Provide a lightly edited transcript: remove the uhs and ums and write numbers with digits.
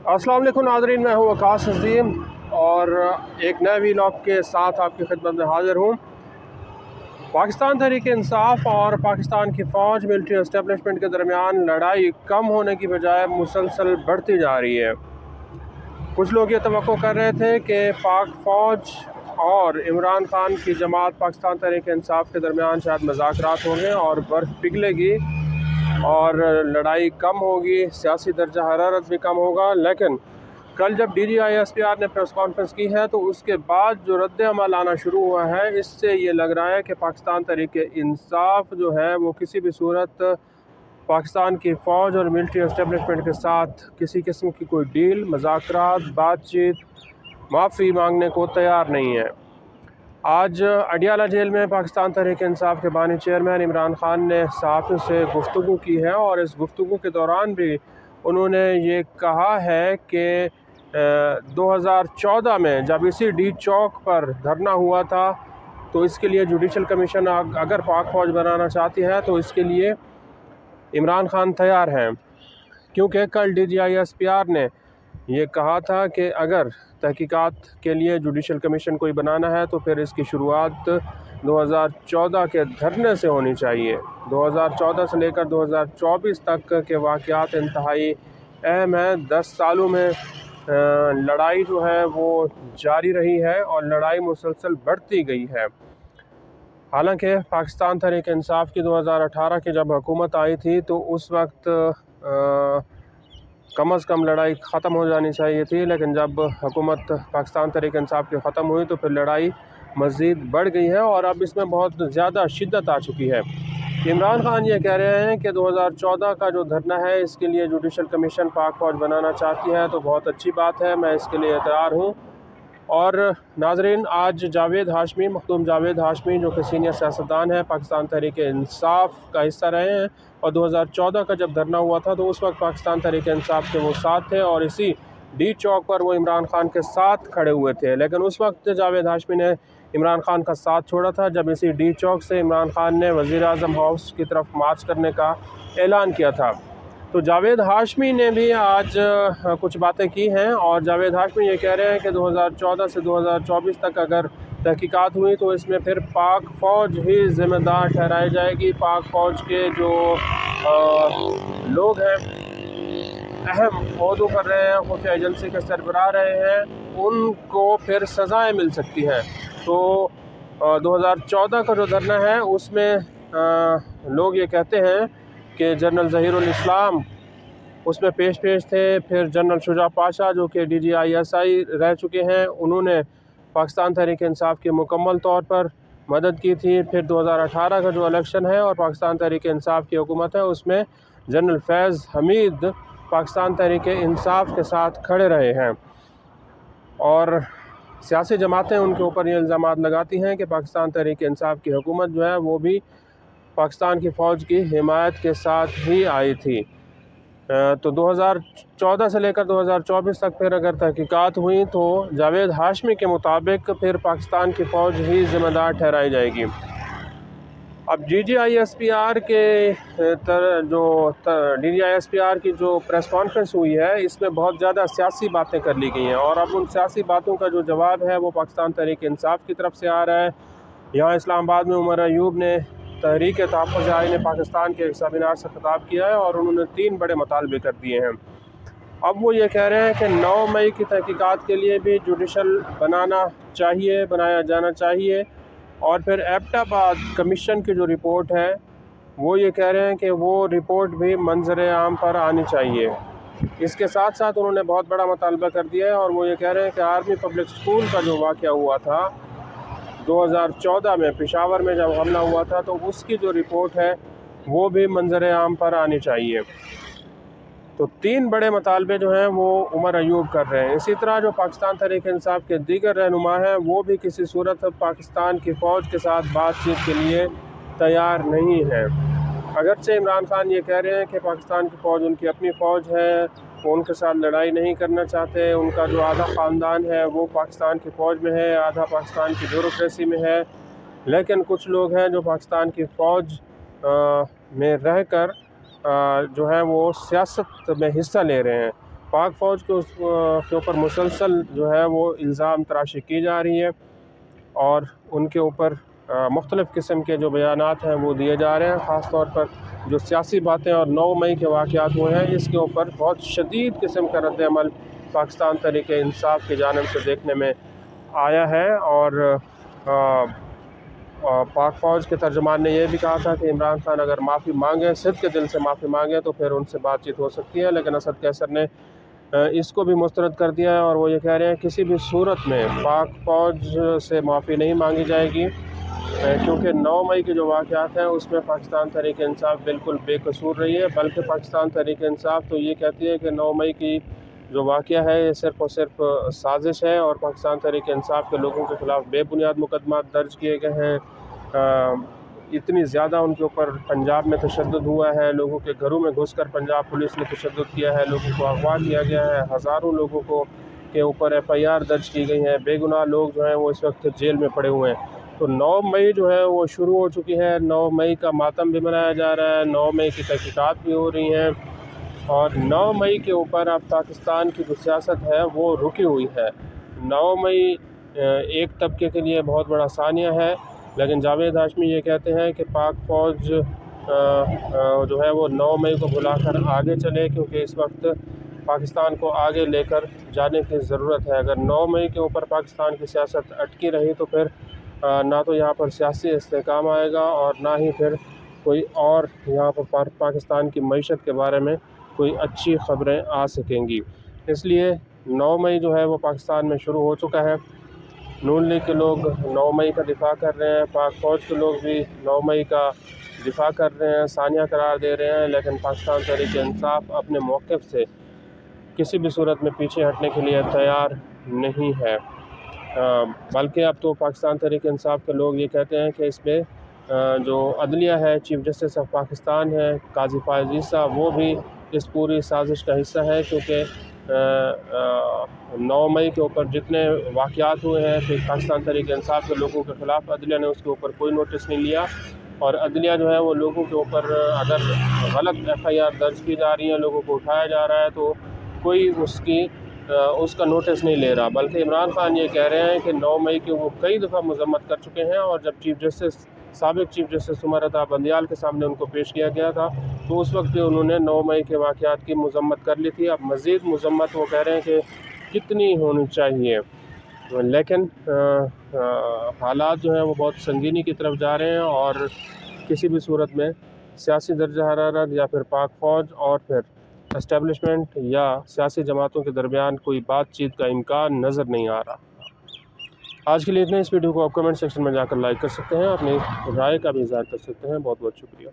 अस्सलाम वालेकुम नाज़रीन, मैं हूँ वकास अज़ीम और एक नए व्लॉग के साथ आपकी खिदमत में हाज़िर हूँ। पाकिस्तान तहरीक इंसाफ और पाकिस्तान की फ़ौज मिलिट्री एस्टेब्लिशमेंट के दरमियान लड़ाई कम होने की बजाय मुसलसल बढ़ती जा रही है। कुछ लोग ये तवक्को कर रहे थे कि पाक फ़ौज और इमरान खान की जमात पाकिस्तान तहरीक इंसाफ के दरमियान शायद मुज़ाकरात होंगे और बर्फ़ पिघलेगी और लड़ाई कम होगी, सियासी दर्जा हरारत भी कम होगा। लेकिन कल जब DGISPR ने प्रेस कॉन्फ्रेंस की है तो उसके बाद जो रद्द अमल आना शुरू हुआ है, इससे ये लग रहा है कि पाकिस्तान तहरीक इंसाफ जो है वो किसी भी सूरत पाकिस्तान की फ़ौज और मिलिट्री एस्टेब्लिशमेंट के साथ किसी किस्म की कोई डील, मुज़ाकरात, बातचीत, माफ़ी मांगने को तैयार नहीं है। आज अडियाला जेल में पाकिस्तान तहरीक इंसाफ के बानी चेयरमैन इमरान खान ने सहाफ़ियों से गुफ्तगू की है और इस गुफ्तगू के दौरान भी उन्होंने ये कहा है कि 2014 में जब इसी डी चौक पर धरना हुआ था तो इसके लिए जुडिशल कमीशन अगर पाक फ़ौज बनाना चाहती है तो इसके लिए इमरान खान तैयार हैं, क्योंकि कल DGISPR ने ये कहा था कि अगर तहकीकात के लिए जुडिशल कमीशन कोई बनाना है तो फिर इसकी शुरुआत 2014 के धरने से होनी चाहिए। 2014 से लेकर 2024 तक के वाक़यात इंतहाई अहम हैं। 10 सालों में लड़ाई जो है वो जारी रही है और लड़ाई मुसलसल बढ़ती गई है। हालांकि पाकिस्तान तहरीक इंसाफ की 2018 की जब हुकूमत आई थी तो उस वक्त कम अज़ कम लड़ाई ख़त्म हो जानी चाहिए थी, लेकिन जब हुकूमत पाकिस्तान तहरीक इंसाफ की ख़त्म हुई तो फिर लड़ाई मज़ीद बढ़ गई है और अब इसमें बहुत ज़्यादा शिद्दत आ चुकी है। इमरान खान ये कह रहे हैं कि 2014 का जो धरना है इसके लिए जुडिशल कमीशन पाक फ़ौज बनाना चाहती है तो बहुत अच्छी बात है, मैं इसके लिए तैयार हूँ। और नाज़रीन, आज जावेद हाशमी, मखदूम जावेद हाशमी जो कि सीनियर सियासतदान है, पाकिस्तान तहरीक इंसाफ का हिस्सा रहे हैं और 2014 का जब धरना हुआ था तो उस वक्त पाकिस्तान तहरीक इंसाफ के वो साथ थे और इसी डी चौक पर वो इमरान खान के साथ खड़े हुए थे। लेकिन उस वक्त जावेद हाशमी ने इमरान खान का साथ छोड़ा था जब इसी डी चौक से इमरान खान ने वज़ीर आज़म हाउस की तरफ मार्च करने का ऐलान किया था। तो जावेद हाशमी ने भी आज कुछ बातें की हैं और जावेद हाशमी ये कह रहे हैं कि 2014 से 2024 तक अगर तहकीकात हुई तो इसमें फिर पाक फ़ौज ही ज़िम्मेदार ठहराई जाएगी। पाक फ़ौज के जो लोग हैं, अहम ओहदों कर रहे हैं, खुफिया एजेंसी के सरबराह रहे हैं, उनको फिर सज़ाएँ मिल सकती हैं। तो 2014 का जो धरना है उसमें लोग ये कहते हैं कि जनरल ज़हीरुल इस्लाम उसमें पेश थे, फिर जनरल शुजा पाशा जो कि DGISI रह चुके हैं, उन्होंने पाकिस्तान तहरीक इंसाफ की मुकम्मल तौर पर मदद की थी। फिर 2018 का जो इलेक्शन है और पाकिस्तान तहरीक इंसाफ की हुकूमत है उसमें जनरल फैज़ हमीद पाकिस्तान तहरीक इंसाफ के साथ खड़े रहे हैं और सियासी जमातें उनके ऊपर ये इल्ज़ामात लगाती हैं कि पाकिस्तान तहरीक इंसाफ की हुकूमत जो है वो भी पाकिस्तान की फ़ौज की हिमायत के साथ ही आई थी। तो 2014 से लेकर 2024 तक फिर अगर तहकीकात हुई तो जावेद हाशमी के मुताबिक फिर पाकिस्तान की फ़ौज ही ज़िम्मेदार ठहराई जाएगी। अब DGISPR की जो प्रेस कॉन्फ्रेंस हुई है इसमें बहुत ज़्यादा सियासी बातें कर ली गई हैं और अब उन सियासी बातों का जो जवाब है वो पाकिस्तान तहरीक इंसाफ की तरफ से आ रहा है। यहाँ इस्लामाबाद में उमर अयूब ने तहरीक तहफ़्फ़ुज़ आईन पाकिस्तान के एक सेमिनार से ख़िताब किया है और उन्होंने 3 बड़े मुतालबे कर दिए हैं। अब वो ये कह रहे हैं कि 9 मई की तहकीकात के लिए भी जुडिशल बनाया जाना चाहिए और फिर एबटाबाद कमीशन की जो रिपोर्ट है वो ये कह रहे हैं कि वो रिपोर्ट भी मंज़र आम पर आनी चाहिए। इसके साथ साथ उन्होंने बहुत बड़ा मुतालबा कर दिया है और वो ये कह रहे हैं कि आर्मी पब्लिक स्कूल का जो वाक़या हुआ था 2014 में पेशावर में जब हमला हुआ था तो उसकी जो रिपोर्ट है वो भी मंज़र आम पर आनी चाहिए। तो 3 बड़े मुतालबे जो हैं वो उमर अयूब कर रहे हैं। इसी तरह जो पाकिस्तान तहरीक इंसाफ के दीगर रहनुमा हैं वो भी किसी सूरत पाकिस्तान की फ़ौज के साथ बातचीत के लिए तैयार नहीं हैं। अगरचे इमरान खान ये कह रहे हैं कि पाकिस्तान की फ़ौज उनकी अपनी फ़ौज है, वो उनके साथ लड़ाई नहीं करना चाहते, उनका जो आधा ख़ानदान है वो पाकिस्तान की फ़ौज में है, आधा पाकिस्तान की ब्यूरोक्रेसी में है। लेकिन कुछ लोग हैं जो पाकिस्तान की फ़ौज में रहकर जो है वो सियासत में हिस्सा ले रहे हैं। पाक फ़ौज के ऊपर मुसलसल जो है वो इल्ज़ाम तराशी की जा रही है और उनके ऊपर मुख्तलिफ़ किस्म के जो बयानात हैं वो दिए जा रहे हैं। ख़ास तौर पर जो सियासी बातें और 9 मई के वाक़यात हुए हैं, इसके ऊपर बहुत शदीद किस्म का रद्द-ए-अमल पाकिस्तान तहरीक-ए-इंसाफ़ की जानिब से देखने में आया है। और पाक फ़ौज के तर्जुमान ने यह भी कहा था कि इमरान खान अगर माफ़ी मांगें, सिद्क़ के दिल से माफ़ी मांगें तो फिर उनसे बातचीत हो सकती है। लेकिन असद कैसर ने इसको भी मुस्तरद कर दिया है और वो ये कह रहे हैं किसी भी सूरत में पाक फ़ौज से माफ़ी नहीं मांगी जाएगी, क्योंकि 9 मई के जो वाक़यात हैं उसमें पाकिस्तान तहरीक-ए-इंसाफ़ बिल्कुल बेकसूर रही है। बल्कि पाकिस्तान तहरीक-ए-इंसाफ़ तो ये कहती है कि 9 मई की जो वाक़या है ये सिर्फ़ और सिर्फ साजिश है और पाकिस्तान तहरीक-ए-इंसाफ़ के लोगों के ख़िलाफ़ बेबुनियाद मुकदमात दर्ज किए गए हैं। इतनी ज़्यादा उनके ऊपर पंजाब में तशद्दुद हुआ है, लोगों के घरों में घुसकर पंजाब पुलिस ने तशद्दुद किया है, लोगों को अगवा किया गया है, हज़ारों लोगों को के ऊपर FIR दर्ज की गई है, बेगुनाह लोग जो हैं वो इस वक्त जेल में पड़े हुए हैं। तो 9 मई जो है वो शुरू हो चुकी है, 9 मई का मातम भी मनाया जा रहा है, 9 मई की तहक़ीक़ात भी हो रही हैं और 9 मई के ऊपर अब पाकिस्तान की जो सियासत है वो रुकी हुई है। 9 मई एक तबके के लिए बहुत बड़ा सानिया है, लेकिन जावेद हाशमी ये कहते हैं कि पाक फ़ौज जो है वो 9 मई को बुलाकर आगे चले, क्योंकि इस वक्त पाकिस्तान को आगे लेकर जाने की ज़रूरत है। अगर 9 मई के ऊपर पाकिस्तान की सियासत अटकी रही तो फिर ना तो यहाँ पर सियासी इस्तेहकाम आएगा और ना ही फिर कोई और यहाँ पर पाकिस्तान की मईशत के बारे में कोई अच्छी ख़बरें आ सकेंगी। इसलिए 9 मई जो है वो पाकिस्तान में शुरू हो चुका है। नून लीग के लोग 9 मई का दिफा कर रहे हैं, पाक फ़ौज के लोग भी 9 मई का दिफा कर रहे हैं, सानिया करार दे रहे हैं, लेकिन पाकिस्तान तहरीक-ए-इंसाफ़ अपने मौक़िफ़ से किसी भी सूरत में पीछे हटने के लिए तैयार नहीं है। बल्कि अब तो पाकिस्तान तहरीक-ए-इंसाफ़ के लोग ये कहते हैं कि इसमें जो अदलिया है, चीफ़ जस्टिस ऑफ पाकिस्तान है काज़ी फ़ाइज़ ईसा, वो भी इस पूरी साजिश का हिस्सा है, क्योंकि 9 मई के ऊपर जितने वाक़यात हुए हैं फिर पाकिस्तान तहरीक-ए-इंसाफ़ के लोगों के ख़िलाफ़ अदलिया ने उसके ऊपर कोई नोटिस नहीं लिया और अदलिया जो है वो लोगों के ऊपर अगर गलत FIR दर्ज की जा रही है, लोगों को उठाया जा रहा है तो कोई उसका नोटिस नहीं ले रहा। बल्कि इमरान खान ये कह रहे हैं कि 9 मई की वो कई दफ़ा मज़म्मत कर चुके हैं और जब साबिक़ चीफ़ जस्टिस उमर अता बंदियाल के सामने उनको पेश किया गया था तो उस वक्त भी उन्होंने 9 मई के वाक़यात की मज़म्मत कर ली थी। अब मज़ीद मज़म्मत वो कह रहे हैं कि कितनी होनी चाहिए, लेकिन हालात जो हैं वो बहुत संगीनी की तरफ जा रहे हैं और किसी भी सूरत में सियासी दर्जा हरारत या फिर पाक फ़ौज और फिर एस्टेब्लिशमेंट या सियासी जमातों के दरमियान कोई बातचीत का इम्कान नज़र नहीं आ रहा। आज के लिए इतना। इस वीडियो को आप कमेंट सेक्शन में जाकर लाइक कर सकते हैं, अपनी राय का भी इज़हार कर सकते हैं। बहुत बहुत शुक्रिया।